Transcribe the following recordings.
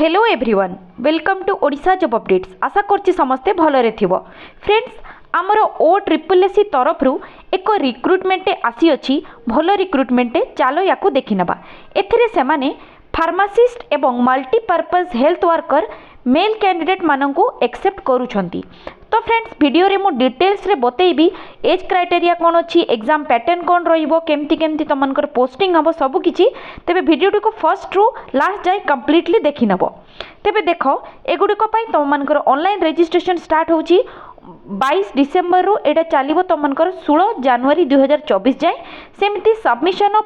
Hello everyone welcome to Odisha job updates. आशा करछि समस्ते भलरे थिबो। फ्रेंड्स आमर OSSC तरफ एक रिक्रुटमेंट आसी अछि भल रिक्रुटमेंट चलो या देखि नबा। एथिरे सेमाने फार्मासिस्ट एवं multipurpose health worker male candidate माननकु एक्सेप्ट करूछंती। तो फ्रेंड्स वीडियो रे मु डिटेल्स रे बतेइबी एज क्राइटेरिया कौन अच्छी, एग्जाम पैटर्न कौन रहिबो, केमती केमती तुमनकर पोस्टिंग हम सब किछि। तेबे वीडियो को फर्स्ट रु लास्ट जाय कंप्लीटली देखि नबो। तेबे देखो एगुडिक पई तुमनकर ऑनलाइन रजिस्ट्रेशन स्टार्ट होची 22 डिसेंबर रु एटा चलिबो तुमनकर 16 जनवरी 2024 जाय। सेमती सबमिशन ऑफ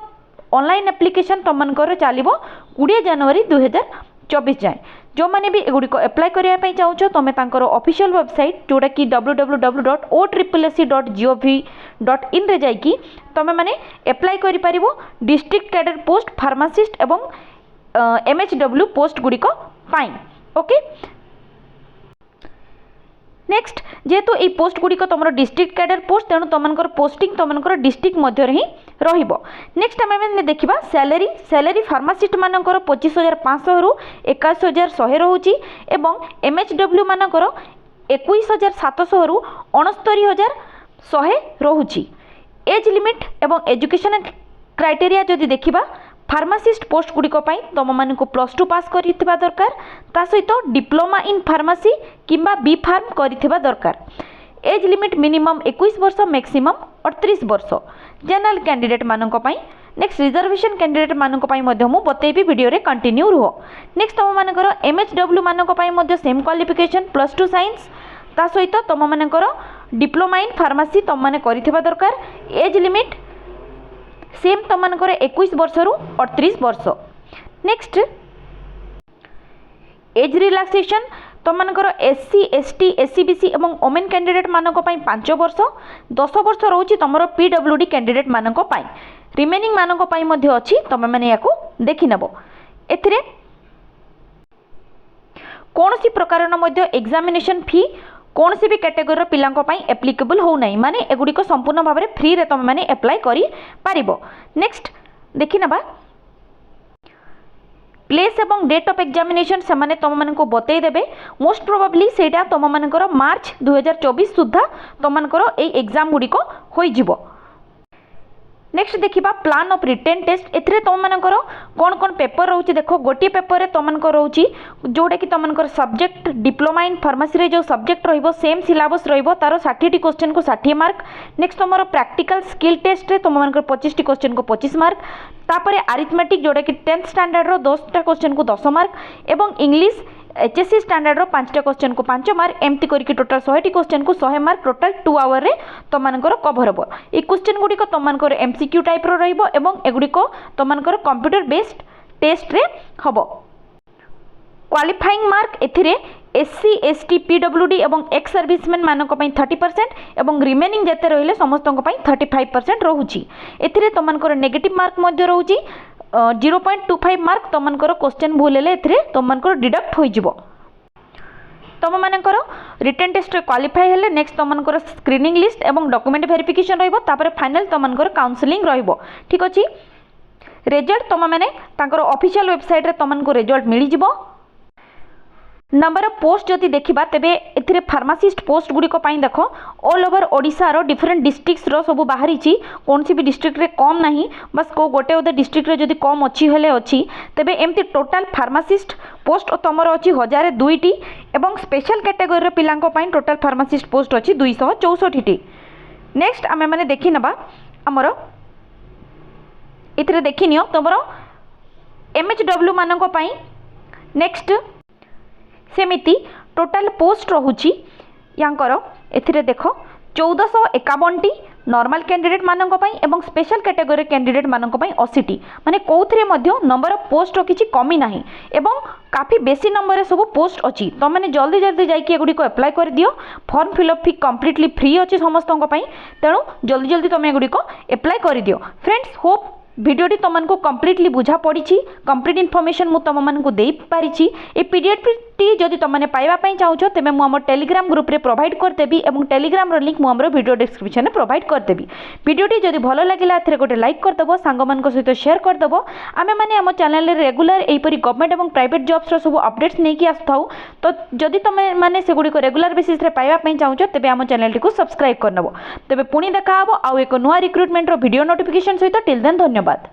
ऑनलाइन एप्लिकेशन तुमनकर चलिबो 20 जनवरी 2024 जाए। जो मैंने भी एगुड़िक एप्लाय करने चाहूँ तुम तर ऑफिशियल वेबसाइट जोटा कि www.OSSC.gov.in रे जाइकी तुम मैंने एप्लाय कर पारिबो डिस्ट्रिक्ट कैडर पोस्ट फार्मासिस्ट एवं MHW पोस्ट गुड़िक पाई। ओके नेक्स्ट जेहेतु ये पोस्ट गुड़िक तुम डिस्ट्रिक्ट कैडर पोस्ट तेणु तुमनकर पोस्टिंग तुमनकर डिस्ट्रिक्ट मध्य ही रहिबो। नेक्स्ट आम देखा सैलरी सैलरी फार्मासिस्ट मानकर 25,500 रु 21,100 रोची एवं MHW मानकर 21,700 रु 69,100 रोची। एज लिमिट एवं एजुकेशन क्राइटेरिया जदि देखिबा फार्मासिस्ट पोस्ट गुड़िक तुम मानक +2 पास करिथिबा दरकार, ता सहित डिप्लोमा इन फार्मासी किंबा बी फार्म करिथिबा दरकार। एज लिमिट मिनिमम 21 वर्ष मैक्सिमम 38 वर्ष जनरल कैंडिडेट मानक पई। नेक्स्ट रिजर्वेशन कैंडिडेट मानक पई मध्य मु बतेबी वीडियो रे कंटिन्यू रहो। नेक्स्ट तुम मानकर MHW मानक पई मध्य सेम क्वालिफिकेशन +2 साइंस, ता सहित तुम मानकर डिप्लोमा इन फार्मासी तुम माने करिथिबा दरकार। एज लिमिट सेम तुम मानकर 21 वर्ष रु 38 वर्ष। नेक्स्ट एज रिलैक्सेशन तुम मानकर SC ST SC BC एवं वोमेन कैंडिडेट मानक पई 5 वर्ष 10 वर्ष रोची तुम PWD कैंडिडेट मानक पई। रिमेनिंग मानक पई मध्य अछि तुम माने याकू देखि नबो। एथिरे कोनोसी प्रकार न मध्य एग्जामिनेशन फी कौन सी भी कैटेगोरी पिलांको पाई एप्लिकेबल हो नहीं, माने एगुड़ी को संपूर्ण भाव में फ्री रे तुम माने एप्लाई करि पारिबो। नेक्स्ट देखि नबा प्लेस एवं डेट ऑफ एग्जामिनेशन से माने तुम मानको बतई देबे। मोस्ट प्रोबेबली सेटा तुम मानकर मार्च 2024 सुद्धा तुम मानकर ए एग्जाम गुडी को होई जिवो। नेक्स्ट देखिबा प्लान ऑफ रिटेन टेस्ट। एथिरे तुम मानकर कौन कौन पेपर रोची देखो। गोटी पेपर रे तुम मानकर रोची जोटा कि तुम मानकर सब्जेक्ट डिप्लोमा इन फार्मेसी रे जो सब्जेक्ट रहिबो सेम सिलेबस रहिबो, तारो 60 क्वेश्चन को 60 मार्क। नेक्स्ट तुमर प्रैक्टिकल स्किल टेस्ट रे तुम मानकर 25 क्वेश्चन को 25 मार्क। तापरे अरिथमेटिक जोटा कि 10th स्टैंडर्ड रो 10टा क्वेश्चन को 10 मार्क एवं इंग्लिश HSC स्टैंडर्ड रो 5टा क्वेश्चन को 5 मार्क। एमती करके टोटल 100 क्वेश्चन को 100 मार्क टोटल 2 आवर रे तुम मानकर कवर हो। ये क्वेश्चन गुडी को तुम मानकर MCQ टाइप रो रहिबो एवं एगुडी को तुम मानकर कंप्यूटर बेस्ड टेस्ट रे हबो। क्वालिफाइंग मार्क एथिरे SC ST PWD एवं एक्स सर्विसमैन मानक पई 30% एवं रिमेनिंग जेते रहिले समस्तक पई 35% रहउची। एथिरे तुम मानकर नेगेटिव मार्क मध्य रहउची 0.25 मार्क तुम मानकर क्वेश्चन भूल हेले एथिरे तुम मानकर डिडक्ट होई जिवो। तुम मानकर रिटन टेस्ट क्वालिफाई हेले नेक्स्ट तुम मानकर स्क्रीनिंग लिस्ट एवं डॉक्यूमेंट वेरिफिकेशन रहिबो, तापर फाइनल तुम मानकर काउंसलिंग रहिबो। ठीक अछि। रिजल्ट तुम माने तांकर ऑफिशियल वेबसाइट रे तुम मानकर रिजल्ट मिली जिवो। नंबर ऑफ पोस्ट जदि देखिबा तेबे एथिरे फार्मासिस्ट पोस्ट गुडी को पाई देखो ऑल ओवर ओडिशा रो डिफरेंट डिस्ट्रिक्ट्स रो सब बाहरी ची। कौन सी भी डिस्ट्रिक्ट रे कम नहीं, बस को गोटे ओदे डिस्ट्रिक्ट रे जदि कम अच्छी हेले अच्छी तेबे एमती टोटल फार्मासिस्ट पोस्ट तमर अच्छी 1002 टी एवं स्पेशल कैटेगरी रे पिलांको पाई टोटल फार्मासिस्ट पोस्ट अच्छी 264 टी। नेक्स्ट आमे माने देखि नबा हमर इथरे देखि नियो तमरो MHW माननको पाई। नेक्स्ट सेमिति टोटल पोस्ट रहुची यांकर एथिरे देखो 1451 टी नॉर्मल कैंडिडेट मानक पई एवं स्पेशल कैटेगरी कैंडिडेट मानक पई 80 टी। माने कोउथरे मध्य नंबर ऑफ पोस्ट रो किछि कमी नाही एवं काफी बेसी नंबर रे सब पोस्ट अछि। तो माने जल्दी जल्दी जाई कि एगुडी को अप्लाई कर दियो। फॉर्म फिलअप फी कंप्लीटली फ्री अछि समस्तक पई, तेणु जल्दी जल्दी तुम एगुडी को अप्लाई कर दियो। फ्रेंड्स होप भिडियोटी तुमको कम्प्लीटली बुझा पड़ी कंप्लीट इनफॉरमेशन मु तुमको दे पारिछि ए पीडीएफ जदि तुमने पाइबापी चाहो तेज मुझे टेलीग्राम ग्रुप रे प्रोवाइड करदेवी और टेलीग्राम लिंक मुझे वीडियो डिस्क्रिप्शन में प्रोवाइड करदेवी। भिडियोटी जदि भल लगे एथेर गोटे लाइक करदेव सांग सहित शेयर करदेव। आम मैंने आम चैनल रेगुलर यहीपरी गवर्नमेंट और प्राइवेट जॉब्स सब अपडेट्स नहीं आसुँ तो जदि तुम मैंने से गुड़िक रेगुलर बेसिस रे पाइबापी चाहो तेज आम चैनल को सब्सक्राइब करनब। तेज पुणी देखा आउ एक नुआ रिक्रुटमेंट वीडियो नोटिफिकेशन सहित टिल देन धन्यवाद।